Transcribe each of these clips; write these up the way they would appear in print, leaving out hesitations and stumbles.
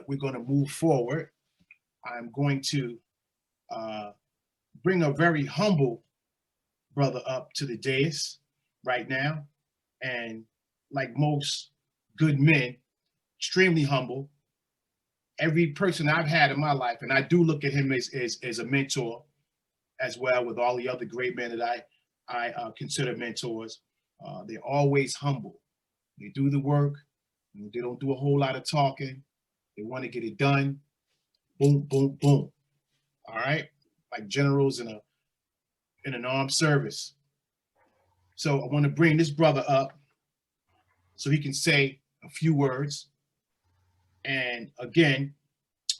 we're gonna move forward. I'm going to bring a very humble brother up to the dais right now, and like most good men, extremely humble. Every person I've had in my life, and I do look at him as a mentor as well, with all the other great men that I consider mentors. They're always humble. They do the work. They don't do a whole lot of talking. They want to get it done. Boom, boom, boom. All right, like generals in an armed service. So I want to bring this brother up so he can say a few words. And again,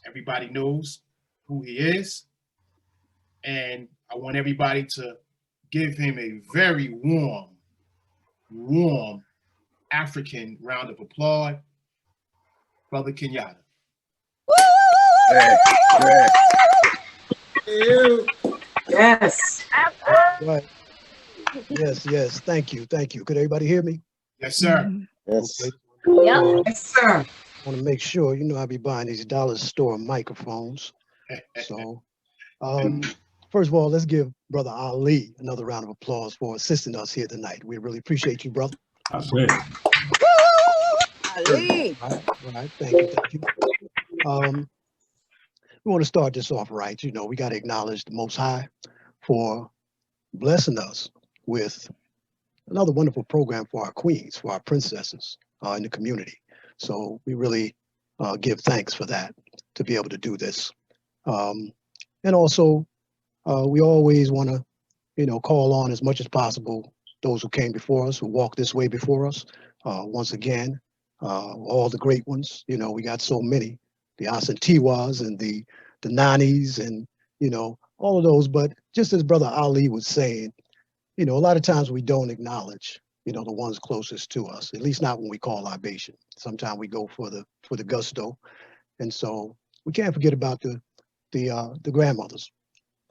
everybody knows who he is. And I want everybody to give him a very warm African round of applause. Brother Kenyatta. Yes. Right. Yes. Thank you. Could everybody hear me? Yes, sir. Yes. Okay. Yes, sir. I want to make sure, I be buying these dollar store microphones. So, first of all, let's give Brother Ali another round of applause for assisting us here tonight. We really appreciate you, brother. Ali. All right. Thank you. We want to start this off right. We got to acknowledge the Most High for blessing us with another wonderful program for our queens, for our princesses in the community. So we really give thanks for that, to be able to do this. And also, we always want to, call on as much as possible those who came before us, who walked this way before us. Once again, all the great ones. We got so many, the Asantiwas and the Nanis and, all of those. But just as Brother Ali was saying, a lot of times we don't acknowledge, the ones closest to us, at least not when we call libation. Sometimes we go for the gusto. And so we can't forget about the grandmothers,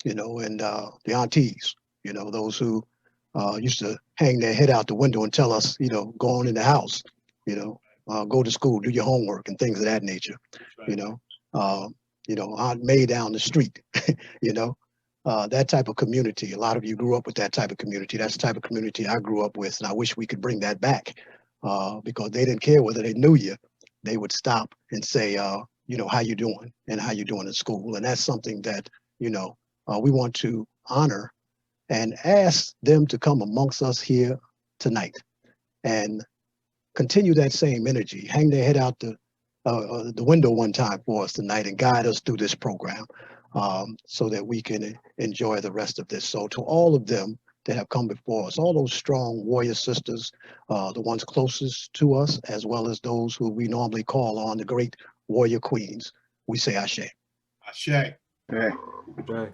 and the aunties, those who used to hang their head out the window and tell us, go on in the house, go to school, do your homework and things of that nature, Right. Aunt May down the street, that type of community. A lot of you grew up with that type of community. That's the type of community I grew up with, and I wish we could bring that back because they didn't care whether they knew you. They would stop and say, how you doing and how you doing in school. And that's something that, we want to honor and ask them to come amongst us here tonight and continue that same energy, hang their head out the window one time for us tonight and guide us through this program so that we can enjoy the rest of this. So to all of them that have come before us, all those strong warrior sisters, the ones closest to us, as well as those who we normally call on, the great warrior queens, we say Ashe. Ashe. Okay.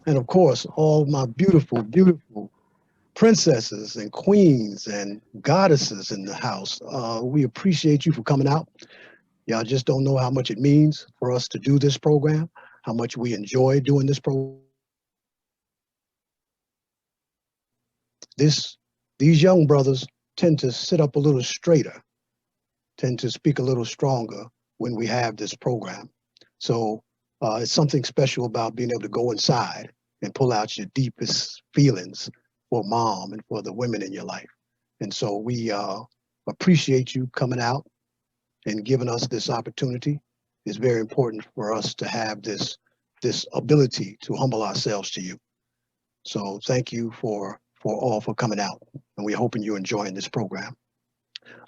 And of course, all my beautiful princesses and queens and goddesses in the house. We appreciate you for coming out. Y'all just don't know how much it means for us to do this program, how much we enjoy doing this program. These young brothers tend to sit up a little straighter, tend to speak a little stronger when we have this program. So it's something special about being able to go inside and pull out your deepest feelings for mom and for the women in your life. And so we appreciate you coming out and giving us this opportunity. It's very important for us to have this ability to humble ourselves to you. So thank you for coming out, and we're hoping you're enjoying this program.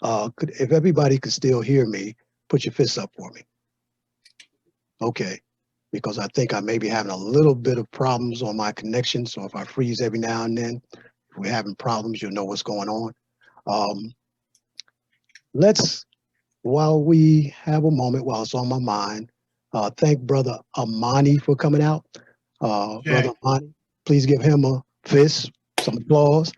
If everybody could still hear me, put your fists up for me. Okay, because I think I may be having a little bit of problems on my connection. So if I freeze every now and then, if we're having problems, you'll know what's going on. Let's, while we have a moment, while it's on my mind, thank Brother Amani for coming out. Brother Amani, please give him a fist, some applause.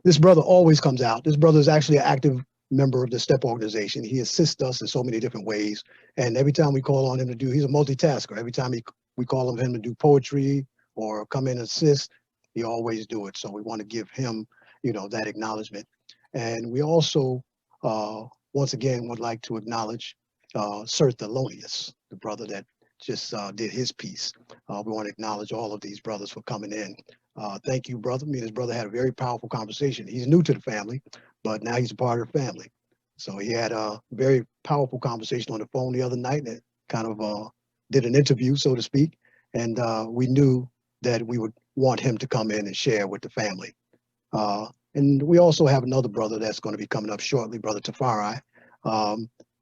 This brother always comes out. This brother is actually an active member of the STEP organization. He assists us in so many different ways. And every time we call on him to do, he's a multitasker. Every time we call on him to do poetry or come in and assist, he always do it. So we want to give him, that acknowledgement. And we also, once again, would like to acknowledge Sir Thelonious, the brother that just did his piece. We want to acknowledge all of these brothers for coming in. Thank you, brother. Me and his brother had a very powerful conversation. He's new to the family, but now he's a part of the family. So he had a very powerful conversation on the phone the other night, and it kind of did an interview, so to speak. And we knew that we would want him to come in and share with the family. And we also have another brother that's going to be coming up shortly, Brother Tafari.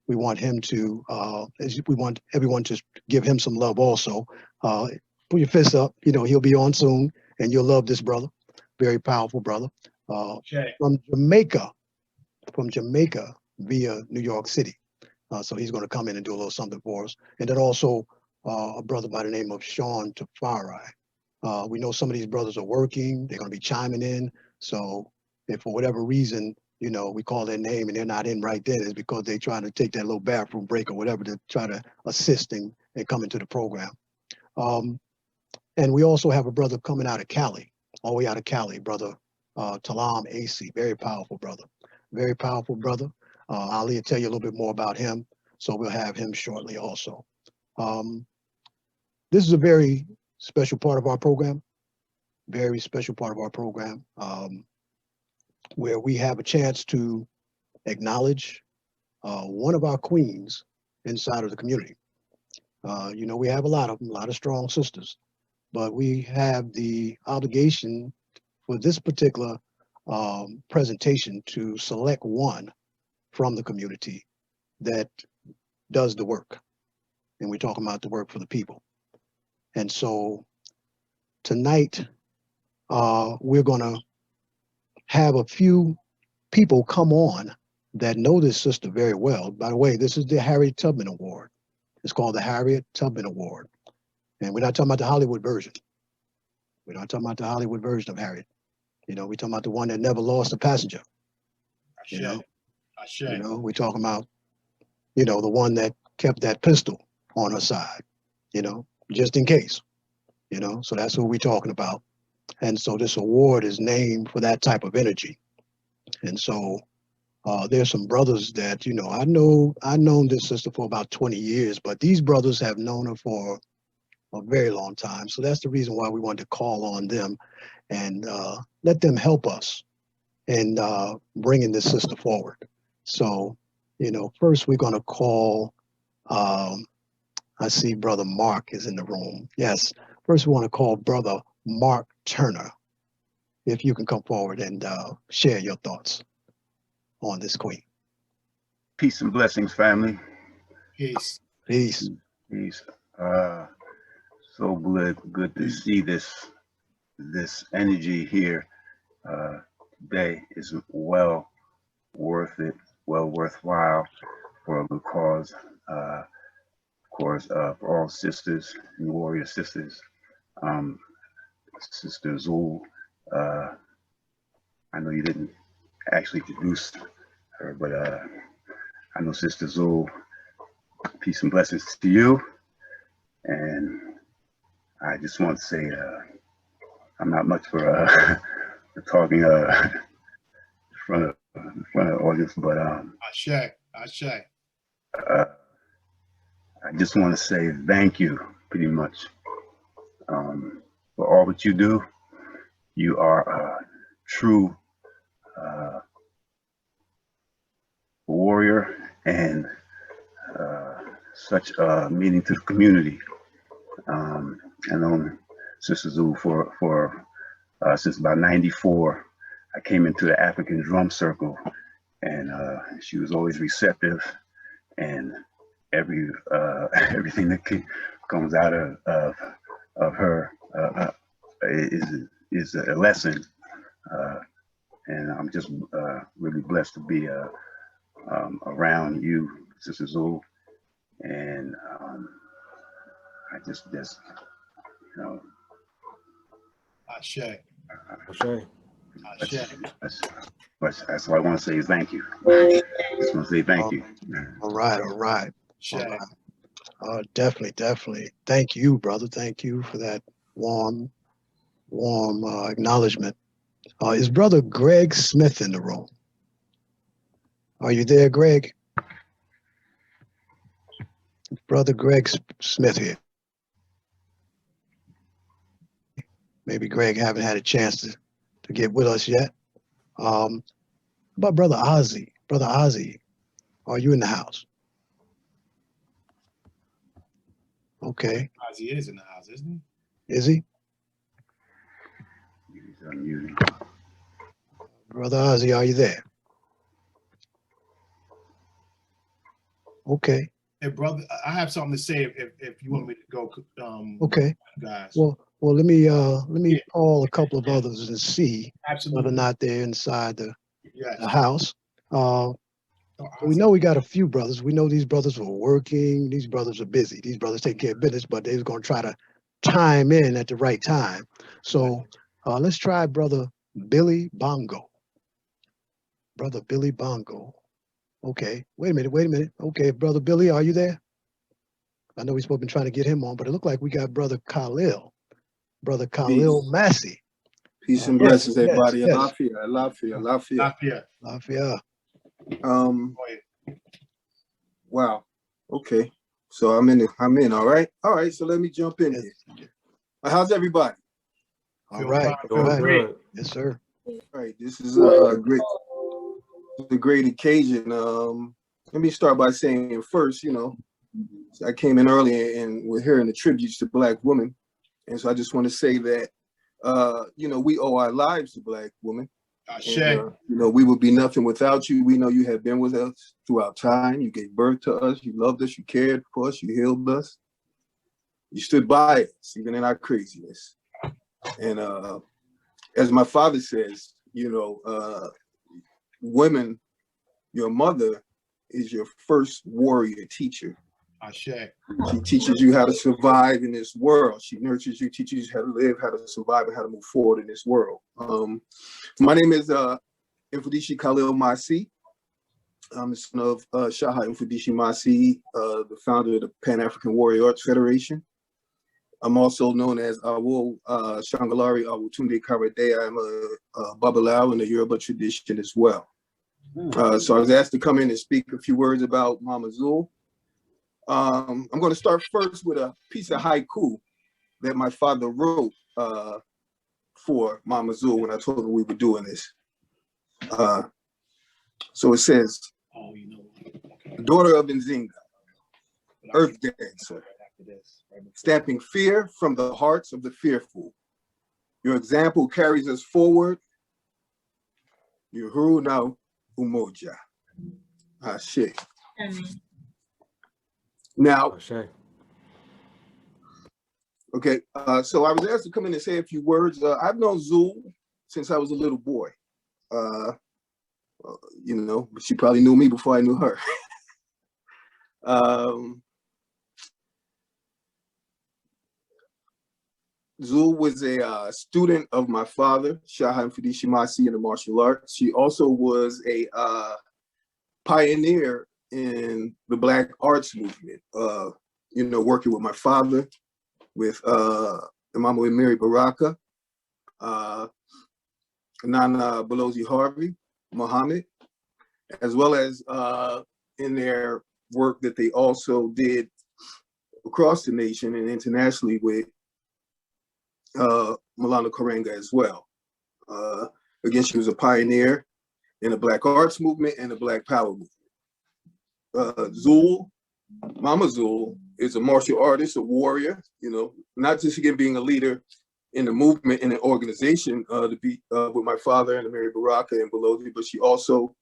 We want him to, we want everyone to give him some love also. Put your fists up, you know, he'll be on soon, and you'll love this brother. Very powerful brother. Okay. From Jamaica via New York City. So he's going to come in and do a little something for us. And then also a brother by the name of Sean Tafari. We know some of these brothers are working, they're going to be chiming in. So if for whatever reason, you know, we call their name and they're not in right then, it's because they're trying to take that little bathroom break or whatever to try to assist and come into the program. And we also have a brother coming out of Cali, all the way out of Cali, brother Talam AC, very powerful brother. Very powerful brother. Ali will tell you a little bit more about him. So we'll have him shortly also. This is a very special part of our program, very special part of our program, where we have a chance to acknowledge one of our queens inside of the community. You know, we have a lot of them, a lot of strong sisters, but we have the obligation for this particular presentation to select one from the community that does the work. And we're talking about the work for the people. And so tonight, we're going to have a few people come on that know this sister very well. By the way, this is the Harriet Tubman Award. It's called the Harriet Tubman Award. And we're not talking about the Hollywood version. We're not talking about the Hollywood version of Harriet. You know, we're talking about the one that never lost a passenger. You know, we're talking about, you know, the one that kept that pistol on her side, you know, just in case, you know, so that's what we're talking about. And so this award is named for that type of energy. And so there's some brothers that, you know, I've known this sister for about 20 years, but these brothers have known her for a very long time. So that's the reason why we wanted to call on them and let them help us in bringing this sister forward. So, you know, first we're going to call, I see Brother Mark is in the room. Yes, first we want to call Brother Mark Turner. If you can come forward and share your thoughts on this queen. Peace and blessings, family. Peace. Peace. Peace. So good to see this energy here today. Is well worth it, well worthwhile for a good cause. Of course, for all sisters and warrior sisters. Sister Zul, I know you didn't actually introduce her, but I know Sister Zul. Peace and blessings to you. And I just want to say I'm not much for talking in front of the audience, but Ashe. I just want to say thank you, pretty much, for all that you do. You are a true warrior and such a meaning to the community. I know Sister Zul for since about '94. I came into the African drum circle, and she was always receptive, and everything that comes out of her is a lesson, and I'm just really blessed to be around you, Sister Zul, and I just you know. Ashe. That's what I want to say is thank you. Just want to say thank you. All right. Definitely. Thank you, brother. Thank you for that warm acknowledgement. Is Brother Greg Smith in the room? Are you there, Greg? Brother Greg Smith here. Maybe Greg haven't had a chance to get with us yet. How about Brother Ozzy? Brother Ozzy, are you in the house? Okay. Ozzy is in the house, isn't Is he? He's unmuting. Brother Ozzy, are you there? Okay. he? Hey, brother, I have something to say if you want me to go. Okay. Guys. Well, let me Yeah. call a couple of others and see Absolutely. whether or not they're inside the Yes. house. We know we got a few brothers. We know these brothers were working. These brothers are busy. These brothers take care of business, but they was going to try to chime in at the right time. So let's try Brother Billy Bongo. Brother Billy Bongo. Okay. Wait a minute. Okay, Brother Billy, are you there? I know we've been trying to get him on, but it looked like we got Brother Khalil. Brother Khalil Massey. Peace and blessings, everybody. yes. Lafayette. Lafayette. Wow. Okay. So I'm in. All right. So let me jump in here. How's everybody? All right. Yes, sir. All right. This is a great occasion. Let me start by saying first, I came in early and we're hearing the tributes to Black women, and so I just want to say that we owe our lives to Black women. And, we would be nothing without you. We know you have been with us throughout time. You gave birth to us. You loved us. You cared for us. You healed us. You stood by us, even in our craziness. And as my father says, women, your mother is your first warrior teacher. She teaches you how to survive in this world. She nurtures you, teaches you how to live, how to survive, and how to move forward in this world. My name is Ibqd Khalil Masih. I'm the son of Shaha Ibqd Masih, the founder of the Pan-African Warrior Arts Federation. I'm also known as Awo Shangalari Awutunde Karade. I'm a Babalawo in the Yoruba tradition as well. So I was asked to come in and speak a few words about Mama Zul. I'm going to start first with a piece of haiku that my father wrote for Mama Zul when I told her we were doing this. So it says, daughter of Nzinga, earth dancer, stamping fear from the hearts of the fearful. Your example carries us forward. Yuhuru now umoja. Ashe. Now, okay, so I was asked to come in and say a few words. I've known Zul since I was a little boy. But she probably knew me before I knew her. Zul was a student of my father, Shaha Ibqd Masih, in the martial arts. She also was a pioneer in the Black arts movement, working with my father, with Imam Mary Baraka, Nana Balozi Harvey, Muhammad, as well as in their work that they also did across the nation and internationally with Malana Karenga as well. Again, she was a pioneer in the Black arts movement and the Black power movement. Zul, Mama Zul, is a martial artist, a warrior, not just again being a leader in the movement and the organization to be with my father and Mary Baraka and Balozi, but she also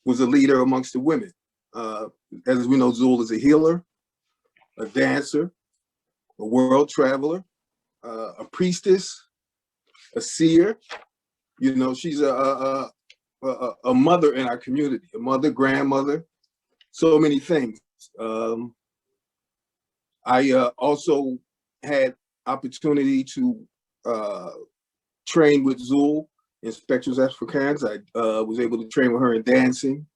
was a leader amongst the women. As we know, Zul is a healer, a dancer, a world traveler, a priestess, a seer. She's a mother in our community, a mother, grandmother, so many things. I also had opportunity to train with Zul in Spectros Africans. I was able to train with her in dancing,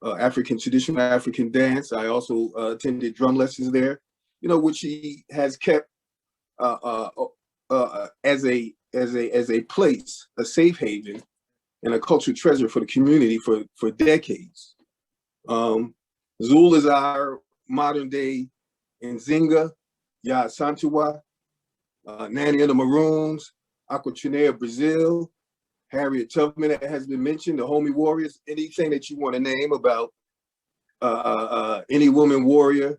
traditional African dance. I also attended drum lessons there, which she has kept as a place, a safe haven, and a cultural treasure for the community for decades. Zul is our modern day Nzinga, Ya Santua, Nanny of the Maroons, Aquatrine of Brazil, Harriet Tubman that has been mentioned, the Homie Warriors, anything that you want to name about any woman warrior,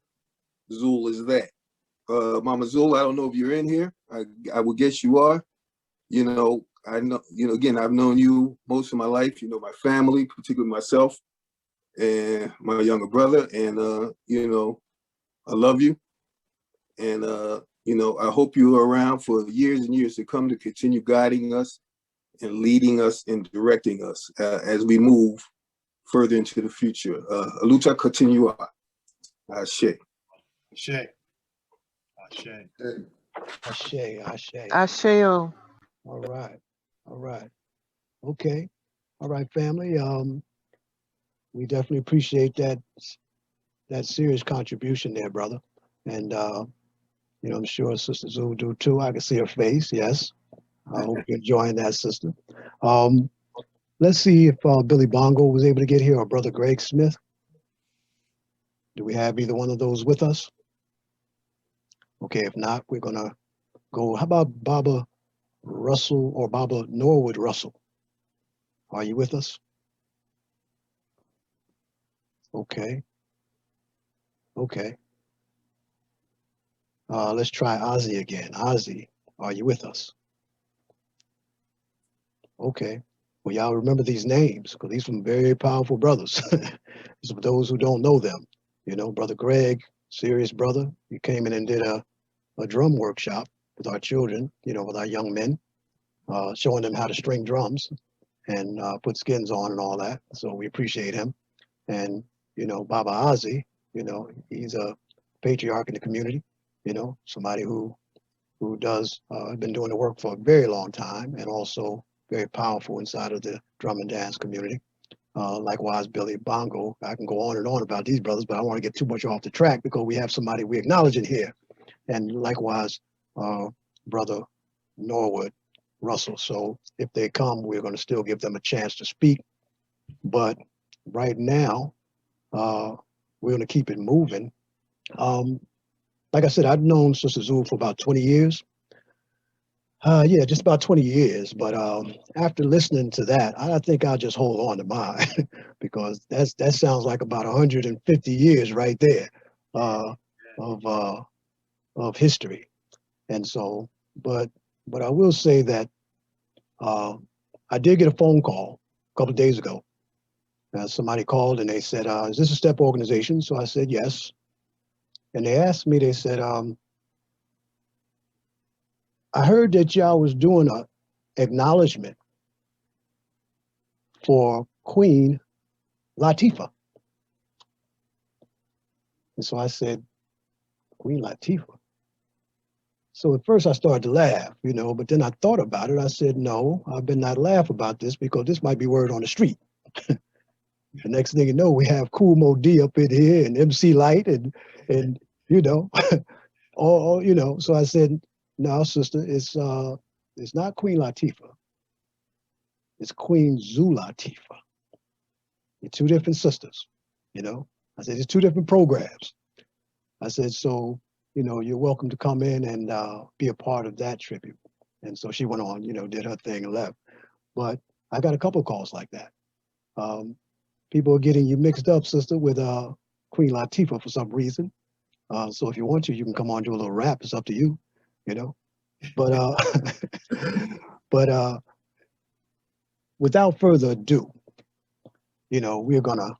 Zul is that. Mama Zul, I don't know if you're in here. I would guess you are. You know, I know, you know, again, I've known you most of my life, you know, my family, particularly myself and my younger brother. And, you know, I love you. And, you know, I hope you're around for years and years to come to continue guiding us and leading us and directing us as we move further into the future. Aluta continua. Ashe. Ashe. Ashe. Ashe, ashe. Asheo. All right. All right. Okay. All right, family. We definitely appreciate that serious contribution there, brother. And you know, I'm sure Sister Zul do too. I can see her face. Yes. I hope you're enjoying that, sister. Let's see if Billy Bongo was able to get here, or Brother Greg Smith. Do we have either one of those with us? Okay, if not, we're gonna go. How about Baba Russell or Baba Norwood Russell? Are you with us? Okay. Okay. Let's try Ozzy again. Ozzy, are you with us? Okay. Well, y'all remember these names because these are some very powerful brothers. For those who don't know them, you know, Brother Greg, serious brother. He came in and did a drum workshop with our children, you know, with our young men, showing them how to string drums and put skins on and all that. So we appreciate him. And, you know, Baba Ozzy, you know, he's a patriarch in the community, you know, somebody who does, been doing the work for a very long time and also very powerful inside of the drum and dance community. Likewise, Billy Bongo. I can go on and on about these brothers, but I don't want to get too much off the track because we have somebody we acknowledge in here. And likewise, Brother Norwood Russell. So if they come, we're going to still give them a chance to speak. But right now, we're going to keep it moving. Like I said, I've known Sister Zul for about 20 years. Yeah, just about 20 years. But after listening to that, I think I'll just hold on to mine because that sounds like about 150 years right there of history. And so, but I will say that I did get a phone call a couple of days ago. Somebody called and they said, "Is this a STEP organization?" So I said yes. And they asked me, they said, "I heard that y'all was doing a acknowledgement for Queen Latifah." And so I said, "Queen Latifah?" So at first I started to laugh, you know, but then I thought about it. I said, "No, I better not laugh about this because this might be word on the street." The next thing you know, we have Cool Mo D up in here and MC Light and you know, all you know. So I said, "No, sister, it's not Queen Latifah. It's Queen Zul Latifah. You're two different sisters, you know." I said, "It's two different programs." I said, "So, you know, you're welcome to come in and be a part of that tribute." And so she went on, you know, did her thing and left. But I got a couple of calls like that. People are getting you mixed up, sister, with Queen Latifah for some reason. So if you want to, you can come on, do a little rap. It's up to you, you know. But but without further ado, you know, we're gonna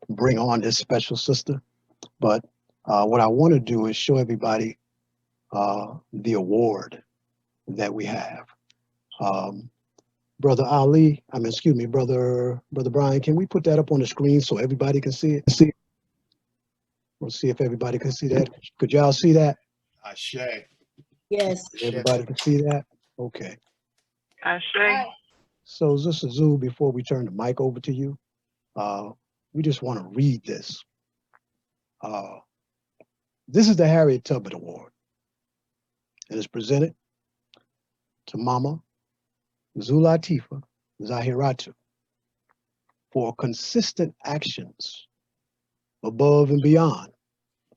bring on this special sister. But what I want to do is show everybody the award that we have. Brother Ali, excuse me, Brother Brian, can we put that up on the screen so everybody can see it? We'll see if everybody can see that. Could y'all see that? Ashe. Yes. Everybody can see that? Okay. Ashe. So Sister Zul, before we turn the mic over to you, we just want to read this. This is the Harriet Tubman Award. It is presented to Mama Zul Latifah Zahiratu for consistent actions above and beyond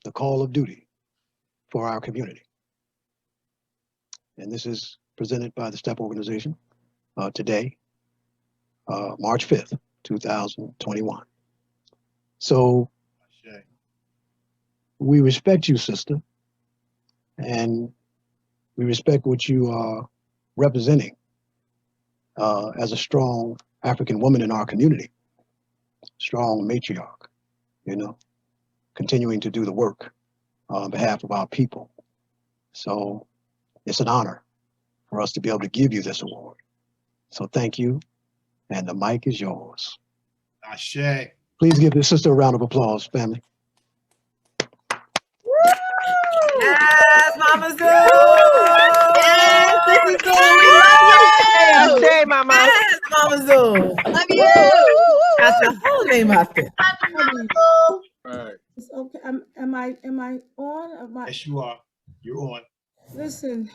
the call of duty for our community. And this is presented by the STEP organization today, March 5th, 2021. So we respect you, sister, and we respect what you are representing as a strong African woman in our community, strong matriarch, you know, continuing to do the work on behalf of our people. So it's an honor for us to be able to give you this award. So thank you, and the mic is yours. Ashe. Please give this sister a round of applause, family. Yes, Mama Zul. Yes, Sissy Zul, we love you. Ashe, Mama. Yes, Mama Zul. Love you. That's the whole name of it. Right. It's okay. Am I on? Yes, you are. You're on. Listen,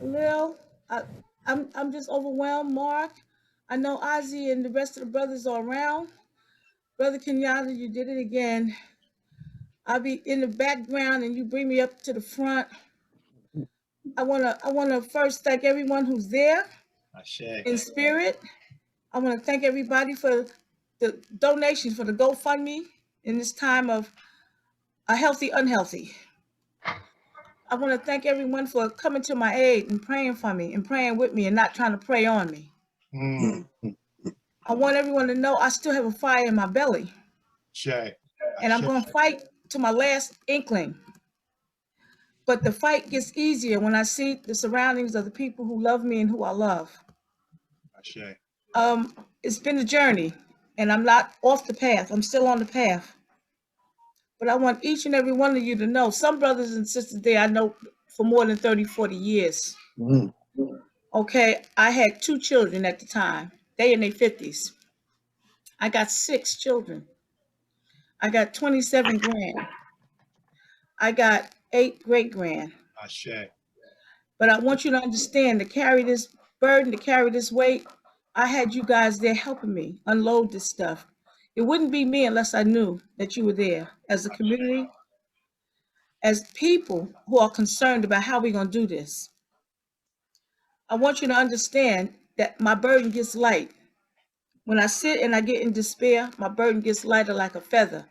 Lil, I'm just overwhelmed. Mark, I know Ozzy and the rest of the brothers are around. Brother Kenyatta, you did it again. I'll be in the background and you bring me up to the front. I wanna first thank everyone who's there in spirit. I want to thank everybody for the donations for the GoFundMe in this time of a healthy, unhealthy. I want to thank everyone for coming to my aid and praying for me and praying with me and not trying to pray on me. I want everyone to know I still have a fire in my belly. And I'm going to fight to my last inkling. But the fight gets easier when I see the surroundings of the people who love me and who I love. It's been a journey, and I'm not off the path. I'm still on the path. But I want each and every one of you to know, some brothers and sisters there I know for more than 30, 40 years. Okay, I had 2 children at the time. They in their 50s. I got 6 children. I got 27 grand. I got 8 great-grand. But I want you to understand, to carry this burden, to carry this weight, I had you guys there helping me unload this stuff. It wouldn't be me unless I knew that you were there as a community, as people who are concerned about how we're going to do this. I want you to understand that my burden gets light. When I sit and I get in despair, my burden gets lighter like a feather.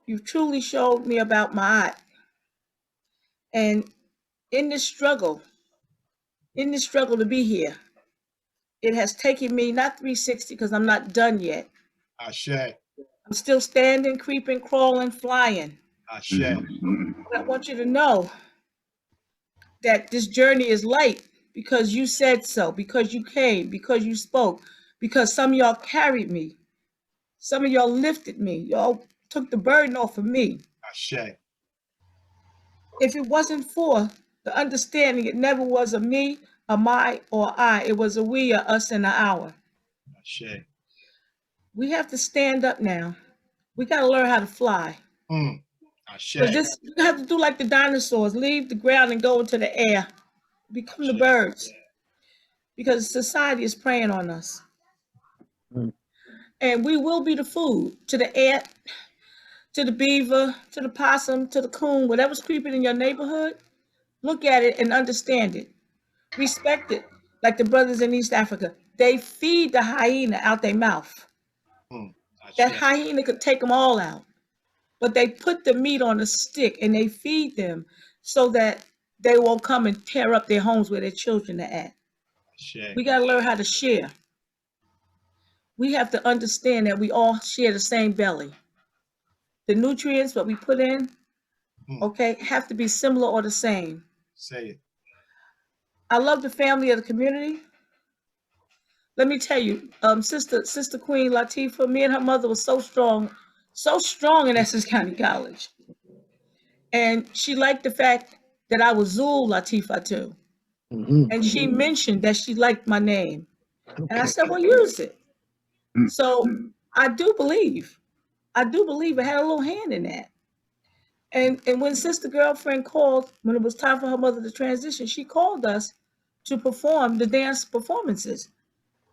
You've truly showed me about my aunt. And in this struggle to be here, it has taken me not 360 because I'm not done yet. I'm still standing, creeping, crawling, flying. But I want you to know that this journey is light because you said so, because you came, because you spoke, because some of y'all carried me. Some of y'all lifted me. Y'all took the burden off of me. If it wasn't for the understanding, it never was a me, a my, or I. It was a we, a us, and a our. We have to stand up now. We got to learn how to fly. So this, you have to do like the dinosaurs, leave the ground and go into the air, become the birds, because society is preying on us. And we will be the food to the ant, to the beaver, to the possum, to the coon, whatever's creeping in your neighborhood. Look at it and understand it. Respect it, like the brothers in East Africa. They feed the hyena out their mouth. That hyena could take them all out. But they put the meat on a stick and they feed them so that they won't come and tear up their homes where their children are at. We got to learn how to share. We have to understand that we all share the same belly. The nutrients, what we put in, okay, have to be similar or the same. Say it. I love the family of the community. Let me tell you, Sister Queen Latifah, me and her mother was so strong in Essex County College. And she liked the fact that I was Zul Latifah too. And she mentioned that she liked my name. And I said, well, use it. So I do believe I had a little hand in that. And when Sister Girlfriend called, when it was time for her mother to transition, she called us to perform the dance performances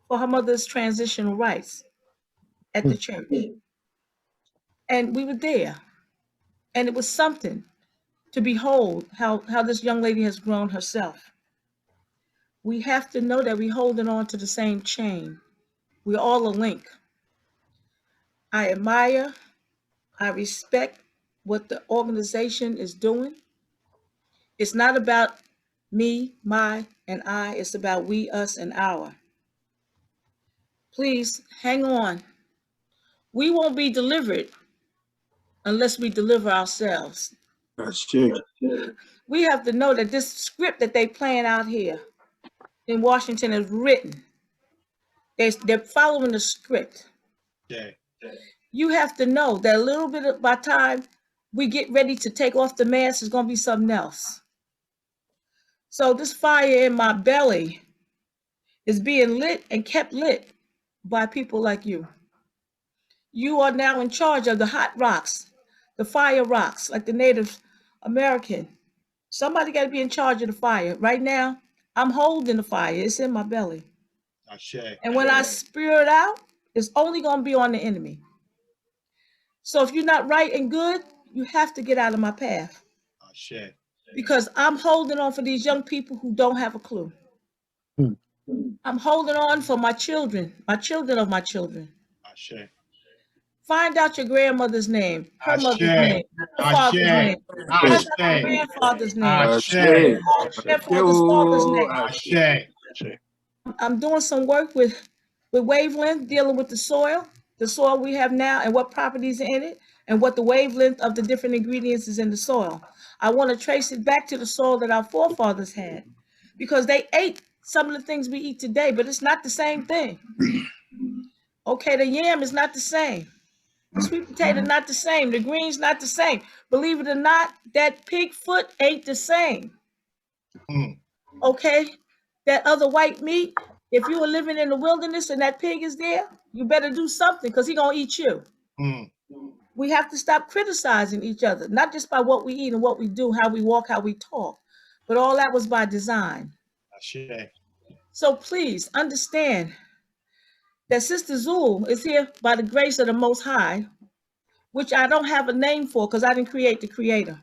for her mother's transitional rites at the church. And we were there. And it was something to behold how this young lady has grown herself. We have to know that we're holding on to the same chain. We're all a link. I admire, I respect what the organization is doing. It's not about me, my, and I. It's about we, us, and our. Please hang on. We won't be delivered unless we deliver ourselves. That's true. We have to know that this script that they playing out here in Washington is written. They're following the script. Yeah. You have to know that a little bit of by time we get ready to take off the mask is going to be something else. So this fire in my belly is being lit and kept lit by people like you. You are now in charge of the hot rocks, the fire rocks, like the Native American. Somebody got to be in charge of the fire. Right now, I'm holding the fire. It's in my belly. And when I spew it out, it's only going to be on the enemy. So if you're not right and good, you have to get out of my path. Because I'm holding on for these young people who don't have a clue. I'm holding on for my children of my children. Find out your grandmother's name, her mother's name, her father's name. Find out your grandfather's name. Grandfather's name. I'm doing some work with wavelength, dealing with the soil we have now and what properties are in it, and what the wavelength of the different ingredients is in the soil. I want to trace it back to the soil that our forefathers had, because they ate some of the things we eat today, but it's not the same thing. Okay, the yam is not the same. The sweet potato not the same. The greens not the same. Believe it or not, that pig foot ain't the same. Okay, that other white meat, if you were living in the wilderness and that pig is there, you better do something because he's going to eat you. We have to stop criticizing each other, not just by what we eat and what we do, how we walk, how we talk, but all that was by design. So please understand that Sister Zul is here by the grace of the Most High, which I don't have a name for because I didn't create the creator.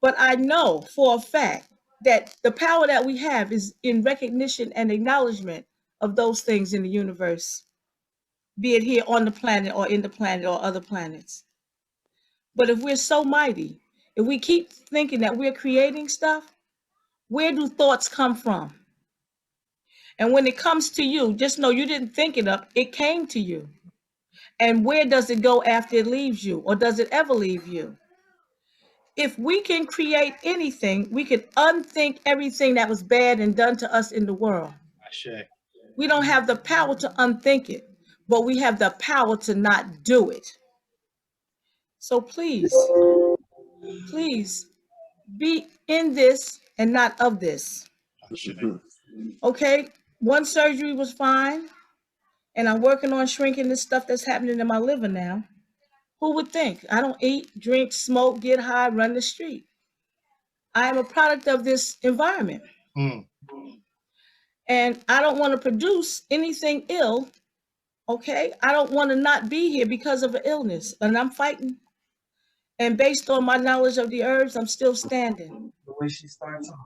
But I know for a fact that the power that we have is in recognition and acknowledgement of those things in the universe, be it here on the planet or in the planet or other planets. But if we're so mighty, if we keep thinking that we're creating stuff, where do thoughts come from? And when it comes to you, just know you didn't think it up, it came to you. And where does it go after it leaves you, or does it ever leave you? If we can create anything, we can unthink everything that was bad and done to us in the world. We don't have the power to unthink it, but we have the power to not do it. So please, please be in this and not of this. Okay, one surgery was fine, and I'm working on shrinking this stuff that's happening in my liver now. Who would think? I don't eat, drink, smoke, get high, run the street. I am a product of this environment. And I don't want to produce anything ill, okay? I don't want to not be here because of an illness, and I'm fighting. And based on my knowledge of the herbs, I'm still standing. The way she starts off.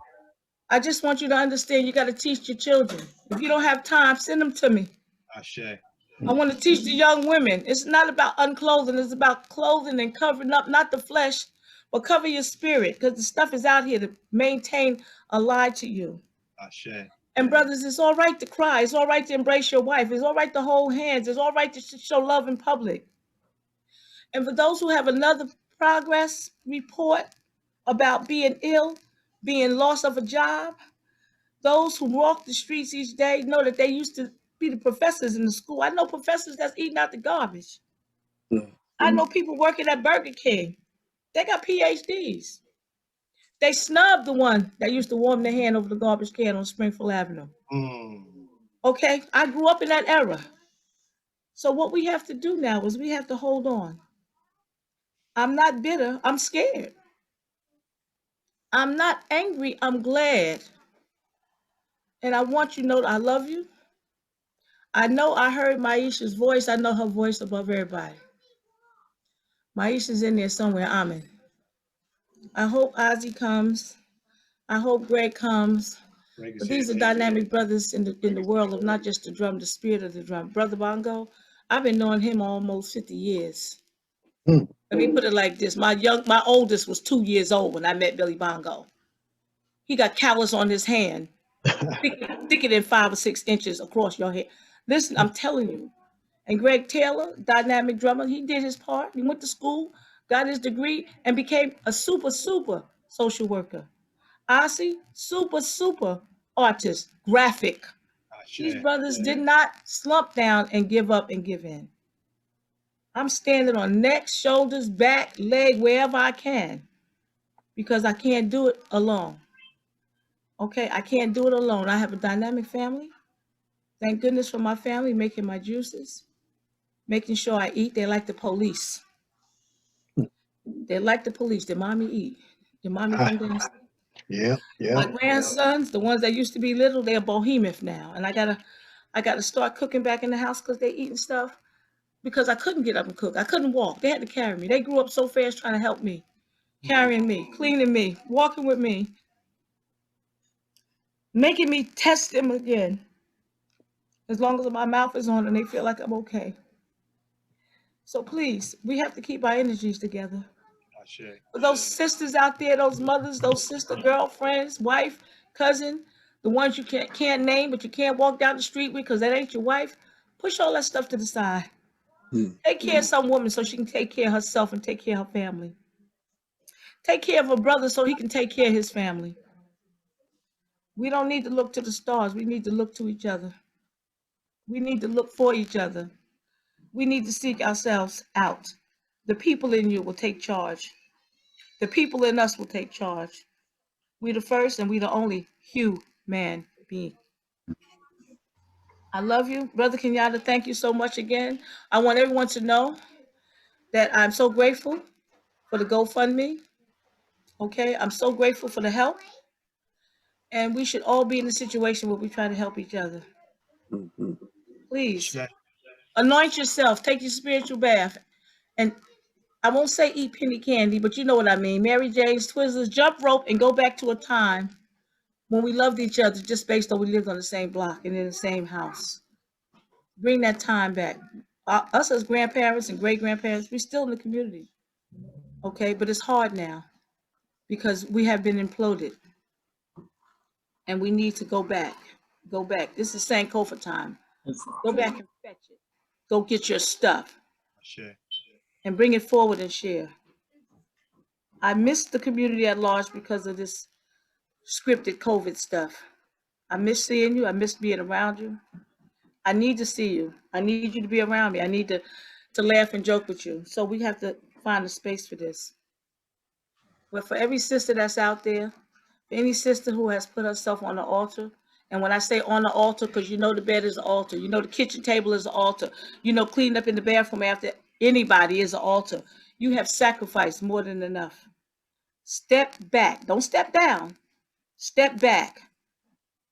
I just want you to understand you got to teach your children. If you don't have time, send them to me. I want to teach the young women. It's not about unclothing. It's about clothing and covering up, not the flesh, but cover your spirit, because the stuff is out here to maintain a lie to you. And brothers, it's all right to cry. It's all right to embrace your wife. It's all right to hold hands. It's all right to show love in public. And for those who have another progress report about being ill, being loss of a job, those who walk the streets each day know that they used to be the professors in the school. I know professors that's eating out the garbage. I know people working at Burger King. They got PhDs. They snubbed the one that used to warm their hand over the garbage can on Springfield Avenue. Okay, I grew up in that era. So what we have to do now is we have to hold on. I'm not bitter, I'm scared. I'm not angry, I'm glad. And I want you to know that I love you. I know I heard Maisha's voice. I know her voice above everybody. Maisha's in there somewhere. Amen. I hope Ozzy comes. I hope Greg comes. But these are dynamic brothers in the world of not just the drum, the spirit of the drum. Brother Bongo, I've been knowing him almost 50 years. Let me put it like this. My oldest was 2 years old when I met Billy Bongo. He got callus on his hand, thicker than 5 or 6 inches across your head. Listen, I'm telling you. And Greg Taylor, dynamic drummer, he did his part. He went to school, got his degree, and became a super social worker. Ozzy, super artist, graphic. These brothers did not slump down and give up and give in. I'm standing on neck, shoulders, back, leg, wherever I can, because I can't do it alone. Okay, I can't do it alone. I have a dynamic family. Thank goodness for my family, making my juices, making sure I eat. They like the police. They like the police. Their mommy eat. Their mommy come downstairs. Yeah. My grandsons, the ones that used to be little, they're behemoth now. And I gotta start cooking back in the house because they eating stuff. Because I couldn't get up and cook. I couldn't walk. They had to carry me. They grew up so fast trying to help me, carrying me, cleaning me, walking with me, making me test them again. As long as my mouth is on and they feel like I'm okay. So please, we have to keep our energies together. For those sisters out there, those mothers, those sister girlfriends, wife, cousin, the ones you can't name, but you can't walk down the street with because that ain't your wife, push all that stuff to the side. Take care of some woman so she can take care of herself and take care of her family. Take care of her brother so he can take care of his family. We don't need to look to the stars. We need to look to each other. We need to look for each other. We need to seek ourselves out. The people in you will take charge. The people in us will take charge. We the first and we the only human being. I love you. Brother Kenyatta, thank you so much again. I want everyone to know that I'm so grateful for the GoFundMe. Okay, I'm so grateful for the help. And we should all be in a situation where we try to help each other. Please, anoint yourself, take your spiritual bath. And I won't say eat penny candy, but you know what I mean. Mary Jane's, Twizzlers, jump rope and go back to a time when we loved each other just based on we lived on the same block and in the same house. Bring that time back. Us as grandparents and great-grandparents, we're still in the community. Okay, but it's hard now because we have been imploded. And we need to go back. Go back. This is Sankofa time. Go back and fetch it. Go get your stuff. And bring it forward and share. I miss the community at large because of this scripted COVID stuff. I miss seeing you. I miss being around you. I need to see you. I need you to be around me. I need to laugh and joke with you. So we have to find a space for this. But for every sister that's out there, for any sister who has put herself on the altar, and when I say on the altar, because you know the bed is an altar, you know the kitchen table is an altar, you know cleaning up in the bathroom after anybody is an altar, you have sacrificed more than enough. Step back. Don't step down. Step back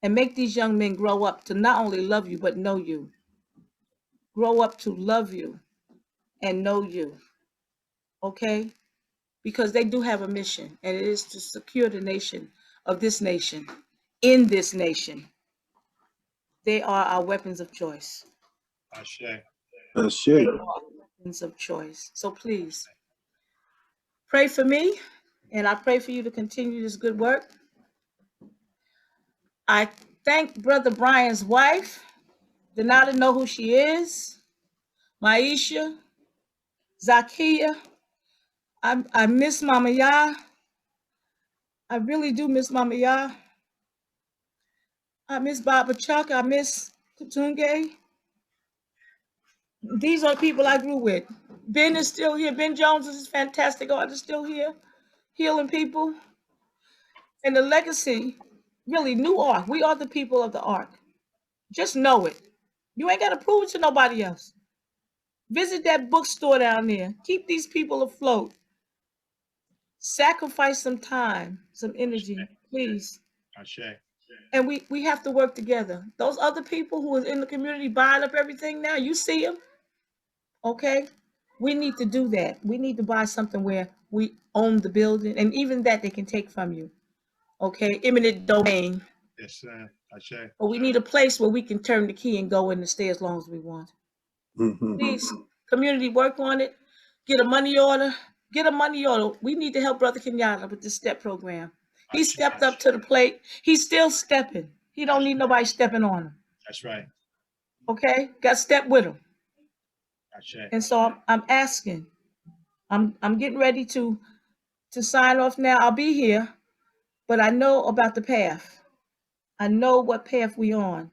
and make these young men grow up to not only love you, but know you. Grow up to love you and know you. Okay? Because they do have a mission, and it is to secure the nation of this nation, in this nation. They are our weapons of choice. Weapons of choice. So please, pray for me, and I pray for you to continue this good work. I thank Brother Brian's wife. Donata know who she is. Maisha, Zakia. I miss Mama Ya. I really do miss Mama Ya. I miss Baba Chuck. I miss Kutunge. These are people I grew with. Ben is still here. Ben Jones is fantastic artist, still here, healing people. And the legacy, really, new ark. We are the people of the ark. Just know it. You ain't got to prove it to nobody else. Visit that bookstore down there. Keep these people afloat. Sacrifice some time, some energy, please. And we have to work together. Those other people who are in the community buying up everything now, you see them. Okay? We need to do that. We need to buy something where we own the building, and even that they can take from you. Okay, eminent domain. Yes, sir. Ashe. But we need a place where we can turn the key and go in and stay as long as we want. Please, community, work on it. Get a money order. Get a money order. We need to help Brother Kenyatta with the STEP program. He stepped up to the plate. He's still stepping. He don't need nobody stepping on him. That's right. Okay, got to step with him. Ashe. And so I'm asking. I'm getting ready to sign off now. I'll be here, but I know about the path. I know what path we on.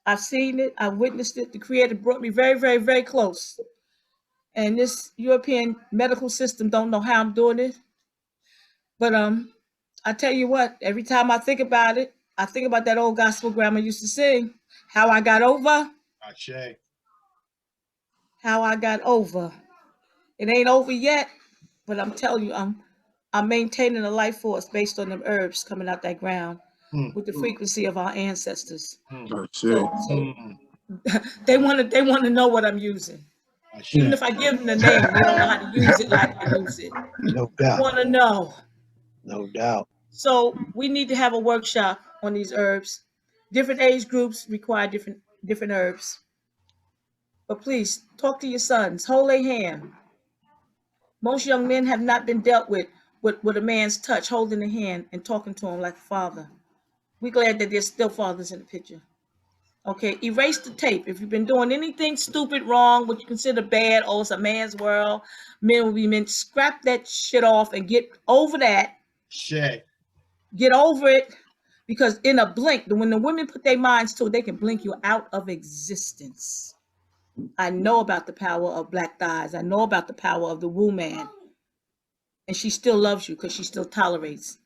I've seen it. I've witnessed it. The Creator brought me very, very, very close. And this European medical system don't know how I'm doing it. But I tell you what, every time I think about it, I think about that old gospel grandma used to sing, how I got over. Ashe. How I got over. It ain't over yet, but I'm telling you, I'm maintaining a life force based on them herbs coming out that ground with the frequency of our ancestors. So they want to know what I'm using. Even if I give them the name, they don't know how to use it like I use it. No doubt. They want to know. No doubt. So we need to have a workshop on these herbs. Different age groups require different herbs. But please talk to your sons. Hold their hand. Most young men have not been dealt with a man's touch, holding a hand and talking to him like a father. We're glad that there's still fathers in the picture. Okay, erase the tape. If you've been doing anything stupid, wrong, what you consider bad, oh, it's a man's world, men will be men, scrap that shit off and get over that. Shit. Get over it, because in a blink, when the women put their minds to it, they can blink you out of existence. I know about the power of black thighs. I know about the power of the woo man. And she still loves you because she still tolerates.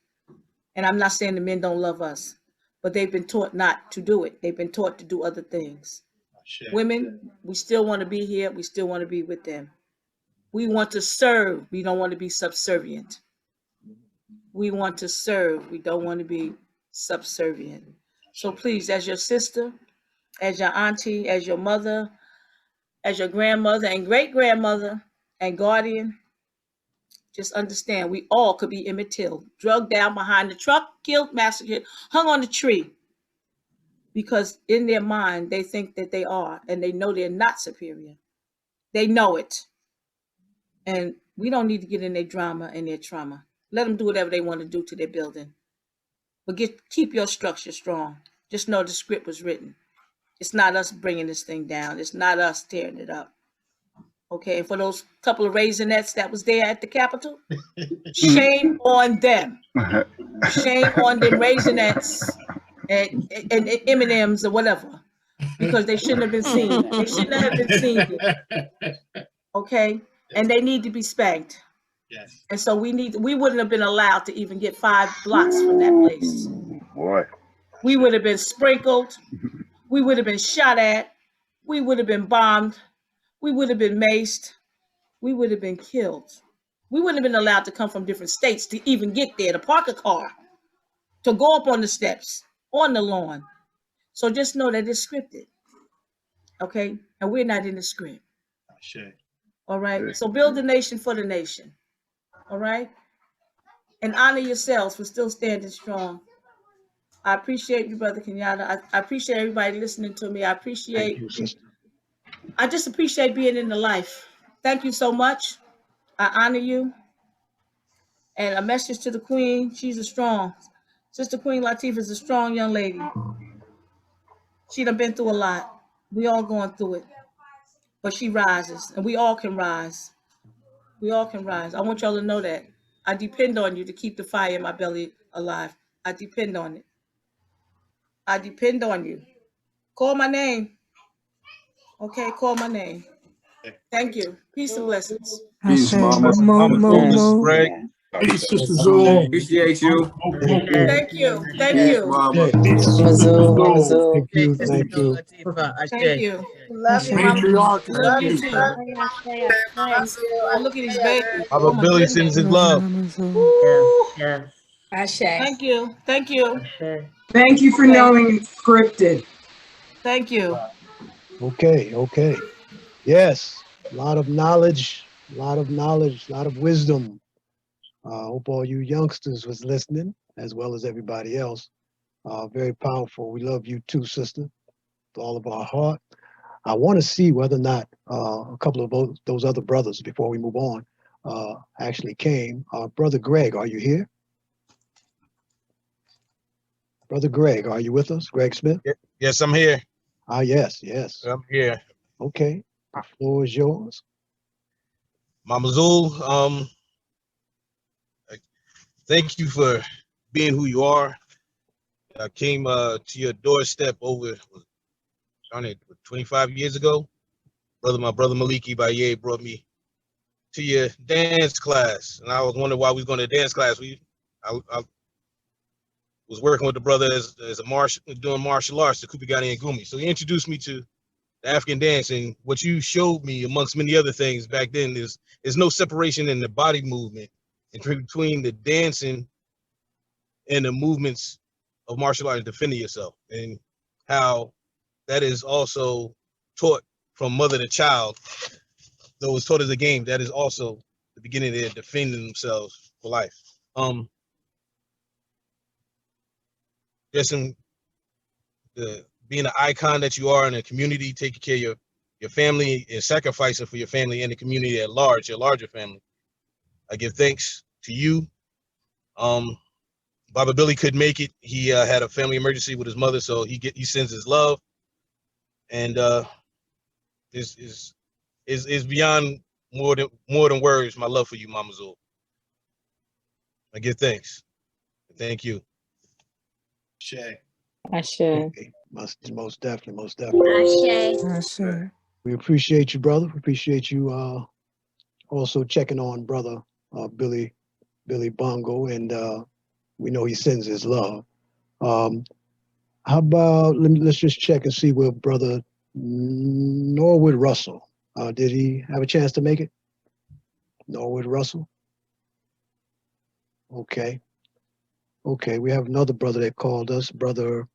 And I'm not saying the men don't love us, but they've been taught not to do it. They've been taught to do other things. Shit. Women, we still want to be here. We still want to be with them. We want to serve. We don't want to be subservient. We want to serve. We don't want to be subservient. So please, as your sister, as your auntie, as your mother, as your grandmother and great-grandmother and guardian, just understand we all could be Emmett Till, drugged down behind the truck, killed, massacred, hung on the tree. Because in their mind, they think that they are, and they know they're not superior. They know it. And we don't need to get in their drama and their trauma. Let them do whatever they want to do to their building. But keep your structure strong. Just know the script was written. It's not us bringing this thing down. It's not us tearing it up. Okay, and for those couple of Raisinets that was there at the Capitol, shame on them. Shame on them Raisinets and M&Ms or whatever, because they shouldn't have been seen. They shouldn't have been seen. Okay, and they need to be spanked. Yes. And so we wouldn't have been allowed to even get 5 blocks from that place. Boy. We would have been sprinkled. We would have been shot at. We would have been bombed. We would have been maced. We would have been killed. We wouldn't have been allowed to come from different states to even get there, to park a car, to go up on the steps, on the lawn. So just know that it's scripted. Okay? And we're not in the script. Sure. All right? So build a nation for the nation. All right? And honor yourselves for still standing strong. I appreciate you, Brother Kenyatta. I appreciate everybody listening to me. I just appreciate being in the life. Thank you so much. I honor you. And a message to the Queen. She's a strong. Sister Queen Latifah is a strong young lady. She done been through a lot. We all going through it. But she rises. And we all can rise. We all can rise. I want y'all to know that. I depend on you to keep the fire in my belly alive. I depend on it. I depend on you. Call my name. Okay, call my name. Thank you. Peace and blessings. Peace, Mama. Greg. Sister Zul. Appreciate you. Thank you. Thank you. Mama. Mama Zul. Thank you. Thank you. Thank you. Love you, Mama. Love you too. Oh, look at these babies. Baba Billy sends his love. Yeah. Ashe. Thank you. Thank you. Thank you for knowing it's scripted. Thank you. Okay. Yes. A lot of knowledge A lot of knowledge, a lot of wisdom. I hope all you youngsters was listening, as well as everybody else. Very powerful. We love you too, sister, with all of our heart. I want to see whether or not a couple of those other brothers, before we move on, actually came. Brother Greg, are you here? Brother Greg, are you with us? Greg Smith? Yes, I'm here. Ah, yes, yes. I'm here. Okay, the floor is yours. Mama Zul, thank you for being who you are. I came to your doorstep over 25 years ago. My brother Maliki Baye brought me to your dance class, and I was wondering why we was going to dance class. I was working with the brother as doing martial arts, the Kupigani and Gumi. So he introduced me to the African dance, and what you showed me, amongst many other things back then, is no separation in the body movement between the dancing and the movements of martial arts, defending yourself, and how that is also taught from mother to child. Though it's taught as a game, that is also the beginning of their defending themselves for life. There's some being an icon that you are in a community, taking care of your family and sacrificing for your family and the community at large, your larger family. I give thanks to you. Baba Billy couldn't make it. He had a family emergency with his mother, so he sends his love, and is beyond more than words. My love for you, Mama Zul. I give thanks. Thank you. Shay. Okay. Most definitely, most definitely. We appreciate you, brother. We appreciate you also checking on brother Billy Bongo, and we know he sends his love. How about let's just check and see where brother Norwood Russell, did he have a chance to make it? Norwood Russell? Okay. Okay, we have another brother that called us, brother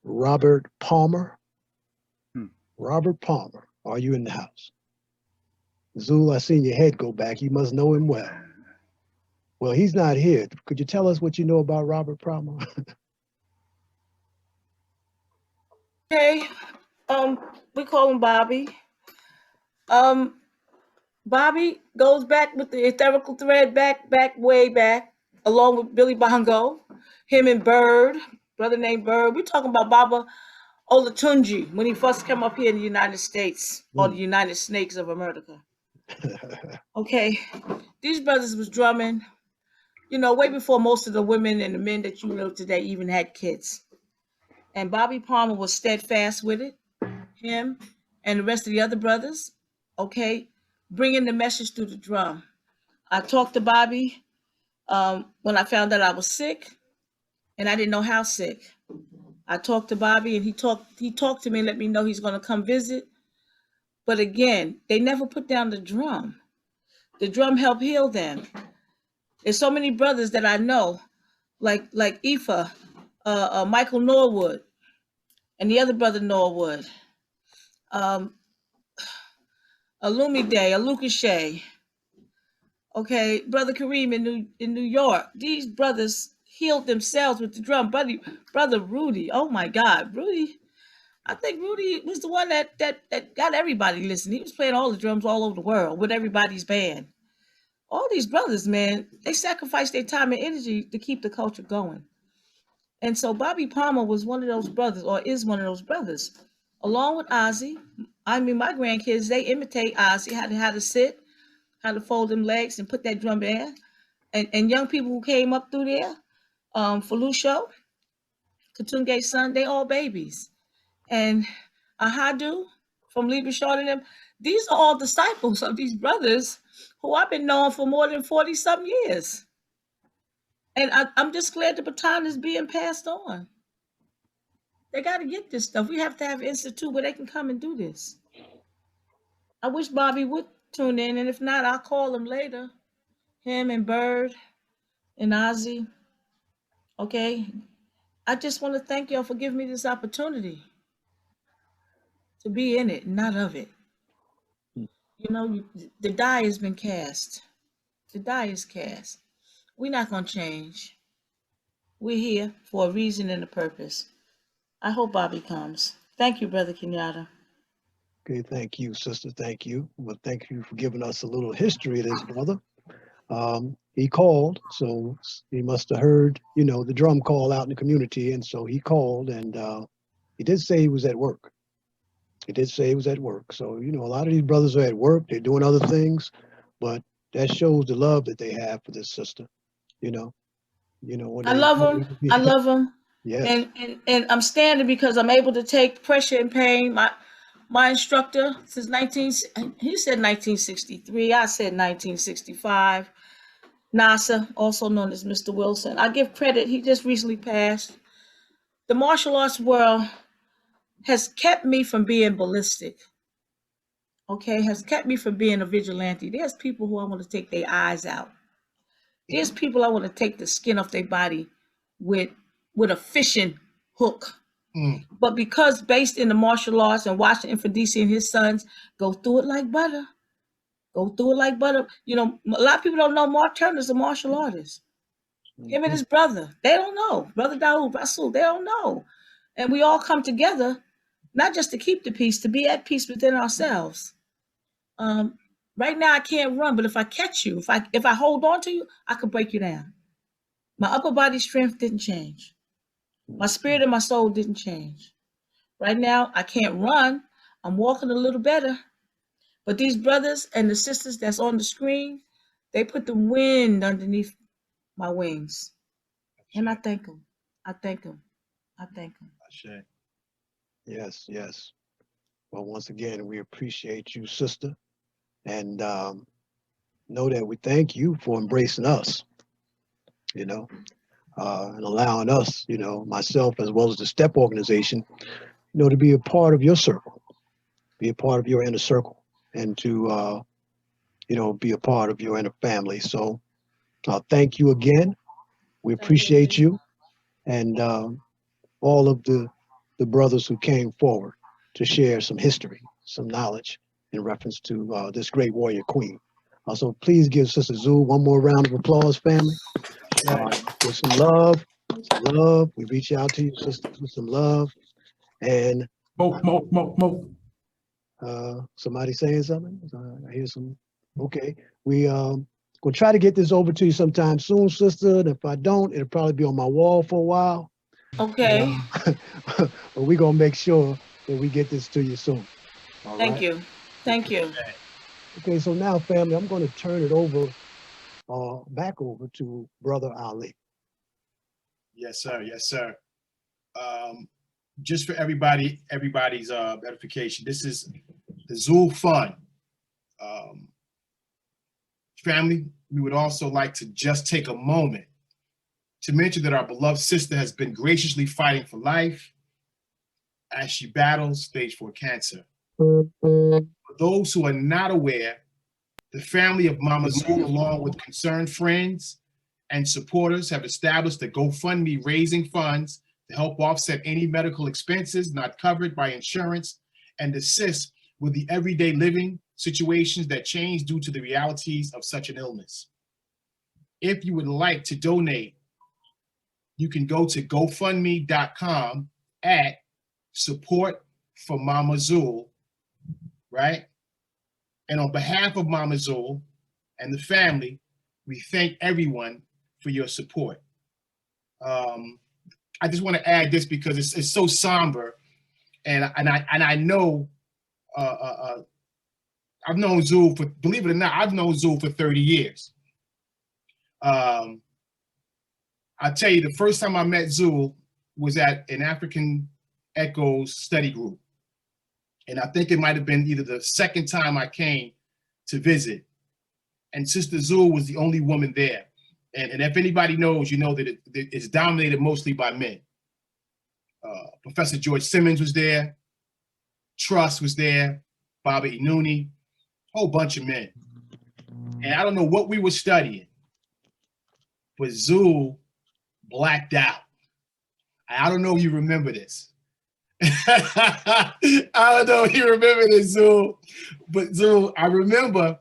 Robert Palmer. Robert Palmer, are you in the house? Zul, I seen your head go back. You must know him well. Well, he's not here. Could you tell us what you know about Robert Palmer? Okay, we call him Bobby. Bobby goes back with the etherical thread way back, along with Billy Bongo, him and Bird, brother named Bird. We're talking about Baba Olatunji when he first came up here in the United States, or the United Snakes of America. Okay, these brothers was drumming, way before most of the women and the men that you know today even had kids. And Bobby Palmer was steadfast with it, him and the rest of the other brothers, okay, bringing the message through the drum. I talked to Bobby when I found out I was sick, and I didn't know how sick. I talked to Bobby, and he talked to me and let me know he's going to come visit. But again, they never put down the drum. The drum helped heal them. There's so many brothers that I know, like Ifa, Michael Norwood, and the other brother Norwood, Alumide, Alukashe, okay, Brother Kareem in New York. These brothers healed themselves with the drum. Brother Rudy, oh my God, Rudy. I think Rudy was the one that got everybody listening. He was playing all the drums all over the world with everybody's band. All these brothers, man, they sacrificed their time and energy to keep the culture going. And so Bobby Palmer was one of those brothers, or is one of those brothers, along with Ozzy. I mean, my grandkids, they imitate Ozzy, how to sit, how to fold them legs and put that drum in. And young people who came up through there, Felucio, Katunge's son, they all babies. And Ahadu from Libra Short and them, these are all disciples of these brothers who I've been knowing for more than 40-some years. And I'm just glad the baton is being passed on. They got to get this stuff. We have to have an institute where they can come and do this. I wish Bobby would tune in, and if not, I'll call him later. Him and Bird and Ozzy. Okay? I just want to thank y'all for giving me this opportunity to be in it, not of it. You know, the die has been cast. The die is cast. We're not going to change. We're here for a reason and a purpose. I hope Bobby comes. Thank you, Brother Kenyatta. Okay, thank you, sister. Thank you. Well, thank you for giving us a little history of this brother. He called, so he must have heard, you know, the drum call out in the community, and so he called, and he did say he was at work. He did say he was at work. So, you know, a lot of these brothers are at work. They're doing other things, but that shows the love that they have for this sister. You know, when I love him. I love him. Yes. And I'm standing because I'm able to take pressure and pain. My instructor since he said 1963. I said 1965. NASA, also known as Mr. Wilson. I give credit. He just recently passed. The martial arts world has kept me from being ballistic. Okay, has kept me from being a vigilante. There's people who I want to take their eyes out. There's people I want to take the skin off their body with a fishing hook. But because based in the martial arts and watching Infant DC and his sons go through it like butter. Go through it like butter. You know, a lot of people don't know Mark Turner's a martial artist. Him and his brother, they don't know. Brother Daoud Rasul, they don't know. And we all come together, not just to keep the peace, to be at peace within ourselves. Right now I can't run, but if I catch you, if I hold on to you, I could break you down. My upper body strength didn't change. My spirit and my soul didn't change. Right now I can't run. I'm walking a little better. But these brothers and the sisters that's on the screen, they put the wind underneath my wings. And I thank them. I thank them. I thank them. Yes, yes. Well, once again, we appreciate you, sister. And know that we thank you for embracing us, you know, and allowing us, you know, myself as well as the STEP organization, you know, to be a part of your circle, be a part of your inner circle, and to, you know, be a part of your inner family. So thank you again. We appreciate you and all of the brothers who came forward to share some history, some knowledge in reference to this great warrior queen. So please give Sister Zul one more round of applause, family. With some love, We reach out to you, sister, with some love. And somebody saying something? I hear some. Okay, we gonna try to get this over to you sometime soon, sister. And if I don't, it'll probably be on my wall for a while. Okay. But we're gonna make sure that we get this to you soon. All Thank right? you. Thank you. Okay, so now, family, I'm going to turn it over, back over to Brother Ali. Yes, sir. Yes, sir. Just for everybody's edification, this is the Zul Fund. Family, we would also like to just take a moment to mention that our beloved sister has been graciously fighting for life as she battles stage 4 cancer. For those who are not aware, the family of Mama Zul, along with concerned friends and supporters, have established a GoFundMe raising funds to help offset any medical expenses not covered by insurance and assist with the everyday living situations that change due to the realities of such an illness. If you would like to donate, you can go to GoFundMe.com at Support for Mama Zul, right? And on behalf of Mama Zul and the family, we thank everyone for your support. I just want to add this because it's so somber, and I know I've known Zul for, believe it or not, I've known Zul for 30 years. I'll tell you, the first time I met Zul was at an African Echoes study group. And I think it might have been either the second time I came to visit. And Sister Zul was the only woman there. And if anybody knows, you know that it's dominated mostly by men. Professor George Simmons was there. Truss was there. Baba Inuni, whole bunch of men. And I don't know what we were studying, but Zul blacked out. I don't know if you remember this. I don't know if you remember this, Zul, but Zul, I remember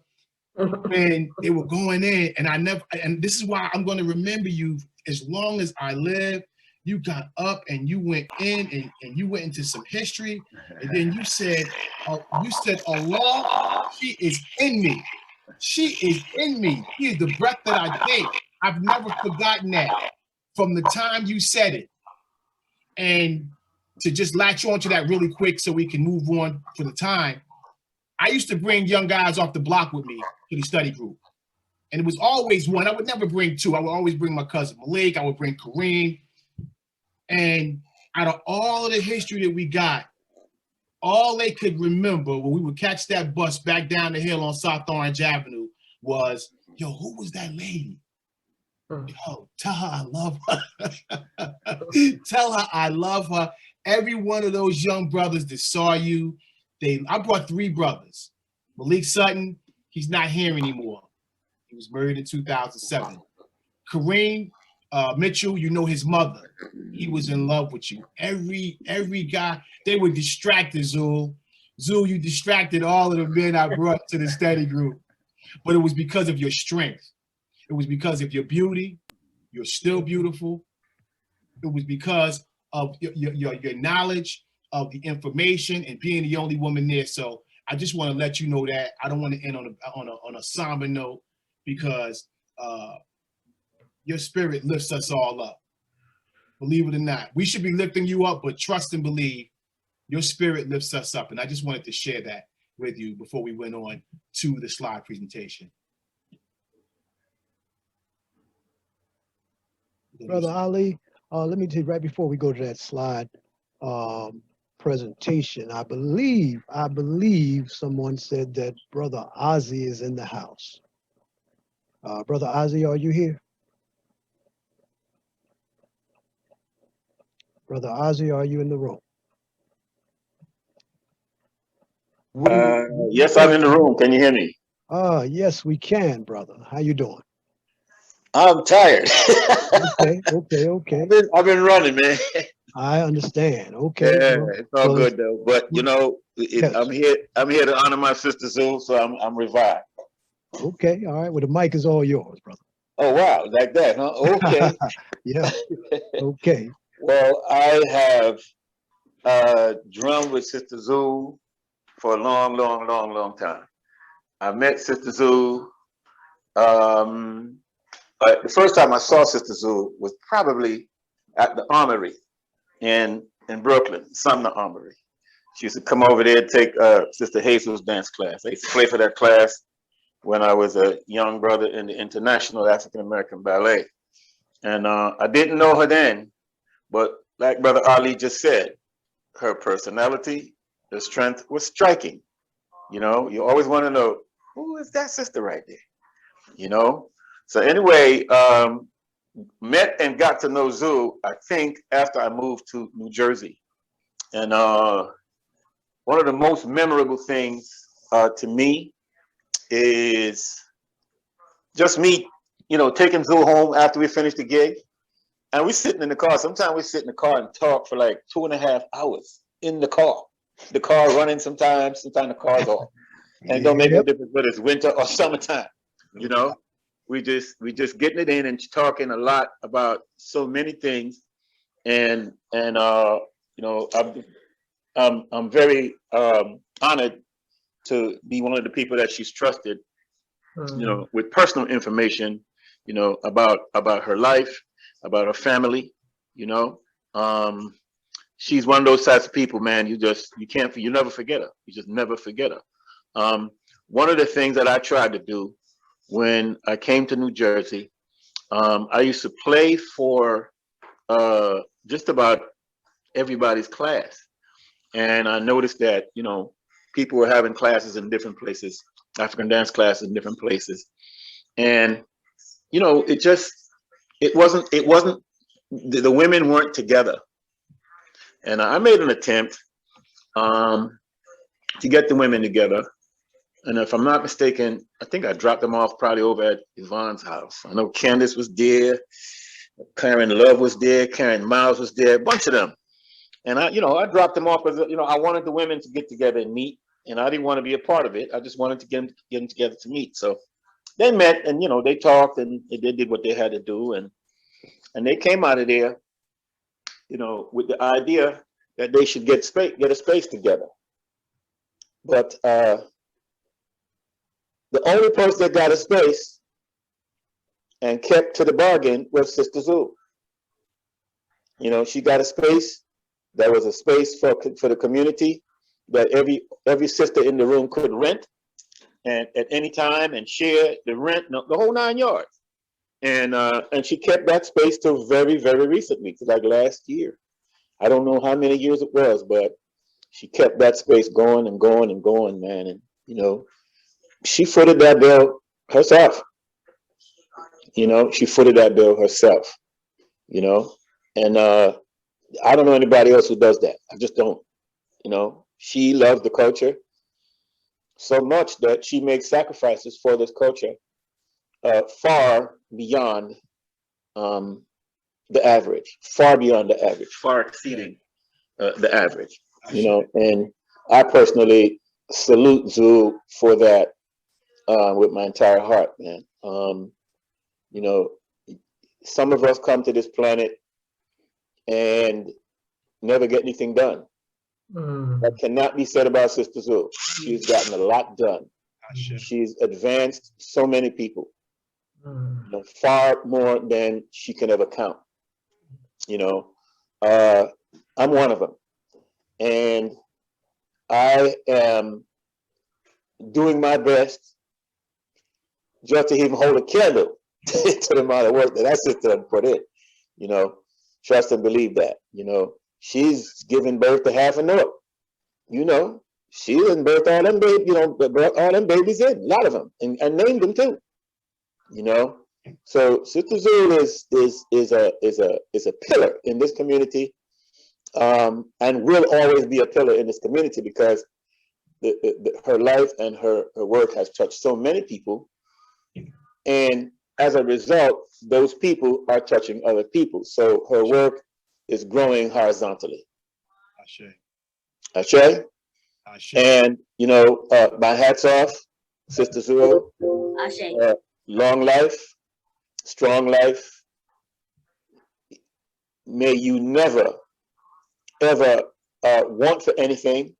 when they were going in, and this is why I'm going to remember you as long as I live. You got up and you went in and you went into some history, and then you said, Allah, she is in me. She is in me. She is the breath that I take. I've never forgotten that from the time you said it. And to just latch on to that really quick so we can move on for the time, I used to bring young guys off the block with me to the study group. And it was always one. I would never bring two. I would always bring my cousin Malik. I would bring Kareem. And out of all of the history that we got, all they could remember when we would catch that bus back down the hill on South Orange Avenue was, yo, who was that lady? Yo, tell her I love her. Tell her I love her. Every one of those young brothers that saw you, I brought 3 brothers. Malik Sutton, he's not here anymore. He was married in 2007. Kareem Mitchell, you know his mother. He was in love with you. Every guy, they were distracted, Zul. Zul, you distracted all of the men I brought to the study group. But it was because of your strength. It was because of your beauty. You're still beautiful. It was because of your knowledge of the information and being the only woman there. So I just want to let you know that. I don't want to end on a somber note, because your spirit lifts us all up. Believe it or not. We should be lifting you up, but trust and believe your spirit lifts us up. And I just wanted to share that with you before we went on to the slide presentation. Brother Ali, let me tell you right before we go to that slide presentation, I believe someone said that Brother Ozzy is in the house. Brother Ozzy, are you here? Brother Ozzy, are you in the room? Yes, I'm in the room. Can you hear me? Yes, we can, brother. How you doing? I'm tired. Okay. I've been running, man. I understand. Okay. Yeah, well, it's all good though. But you know, I'm here to honor my sister Zul, so I'm revived. Okay, all right. Well, the mic is all yours, brother. Oh wow, like that, huh? Okay. Yeah. Okay. Well, I have drummed with Sister Zul for a long time. I met Sister Zul. The first time I saw Sister Zul was probably at the Armory in Brooklyn, Sumner Armory. She used to come over there and take Sister Hazel's dance class. I used to play for that class when I was a young brother in the International African American Ballet. And I didn't know her then, but like Brother Ali just said, her personality, her strength was striking. You know, you always want to know, who is that sister right there? You know? So anyway, met and got to know Zul, I think, after I moved to New Jersey. And one of the most memorable things to me is just me, you know, taking Zul home after we finished the gig. And we're sitting in the car. Sometimes we sit in the car and talk for like 2.5 hours in the car. The car running sometimes the car's off. And it don't make no difference whether it's winter or summertime, you know? We just getting it in and talking a lot about so many things, and you know, I'm very honored to be one of the people that she's trusted, you know, with personal information, you know, about her life, about her family, you know. She's one of those types of people, man. You never forget her. You just never forget her. One of the things that I tried to do when I came to New Jersey, I used to play for just about everybody's class. And I noticed that, you know, people were having classes in different places, African dance classes in different places. And, you know, it wasn't, the women weren't together. And I made an attempt to get the women together. And if I'm not mistaken, I think I dropped them off probably over at Yvonne's house. I know Candace was there, Karen Love was there, Karen Miles was there, a bunch of them. And I dropped them off because, I wanted the women to get together and meet, and I didn't want to be a part of it. I just wanted to get them together to meet. So they met, and, they talked, and they did what they had to do. And they came out of there, with the idea that they should get a space together. But the only person that got a space and kept to the bargain was Sister Zul. She got a space that was a space for the community that every sister in the room could rent and at any time and share the rent, the whole 9 yards. And she kept that space till very, very recently, to like last year. I don't know how many years it was, but she kept that space going and going and going, man. And she footed that bill herself. She footed that bill herself. And I don't know anybody else who does that. I just don't. She loves the culture so much that she makes sacrifices for this culture far beyond the average, far beyond the average, far exceeding the average. And I personally salute Zul for that with my entire heart, man. Some of us come to this planet and never get anything done. That cannot be said about Sister Zul. She's gotten a lot done. She's advanced so many people, far more than she can ever count. I'm one of them, and I am doing my best just to even hold a candle to the amount of work that sister put in. Trust and believe that. She's given birth to half a Noah. She didn't birth all them babies, brought all them babies in, a lot of them, and named them too. So Sister Zul is a pillar in this community, and will always be a pillar in this community because her life and her work has touched so many people, and as a result, those people are touching other people. So her work is growing horizontally. Ashe. And my hat's off, Sister Zul. Long life, strong life. May you never, ever want for anything.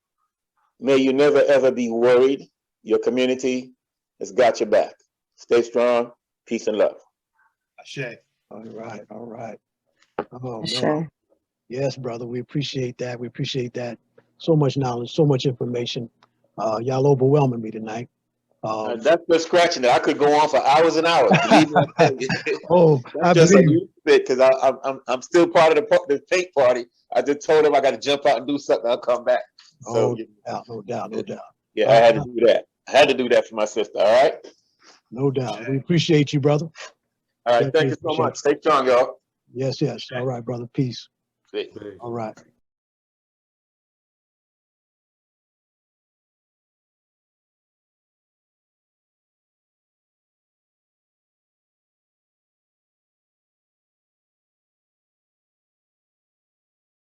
May you never, ever be worried. Your community has got your back. Stay strong. Peace and love. Ashe. All right. All right. Oh, Ashe. man. Yes, brother. We appreciate that. We appreciate that. So much knowledge, so much information. Y'all overwhelming me tonight. That's just scratching it. I could go on for hours and hours. Oh, I just believe a little bit because I'm still part of the paint party. I just told him I got to jump out and do something. I'll come back. So, no doubt. Yeah, I had to do that. I had to do that for my sister. All right. No doubt. We appreciate you, brother. All right. Thank you so much. Stay strong, y'all. Yes. All right, brother. Peace. See. All right.